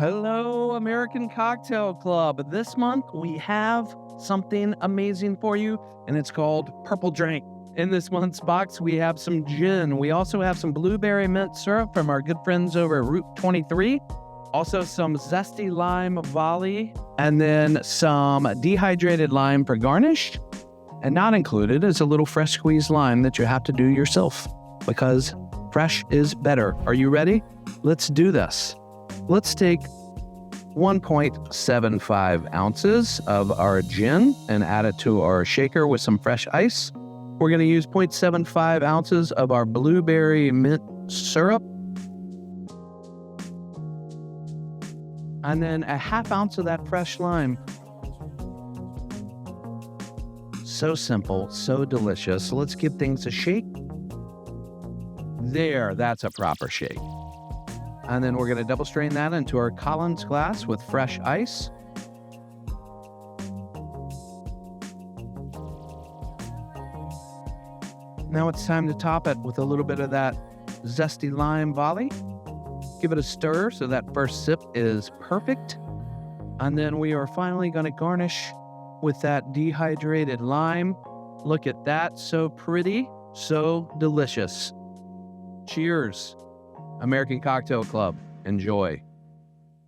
Hello, American Cocktail Club. This month we have something amazing for you, and it's called Purple Drink. In this month's box, we have some gin. We also have some blueberry mint syrup from our good friends over at Route 23. Also some zesty lime volley, and then some dehydrated lime for garnish. And not included is a little fresh squeezed lime that you have to do yourself because fresh is better. Are you ready? Let's do this. Let's take 1.75 ounces of our gin and add it to our shaker with some fresh ice. We're going to use 0.75 ounces of our blueberry mint syrup. And then a half ounce of that fresh lime. So simple, so delicious. Let's give things a shake. There, that's a proper shake. And then we're going to double strain that into our Collins glass with fresh ice. Now it's time to top it with a little bit of that zesty lime volley. Give it a stir so that first sip is perfect. And then we are finally going to garnish with that dehydrated lime. Look at that, so pretty, so delicious. Cheers, American Cocktail Club. Enjoy.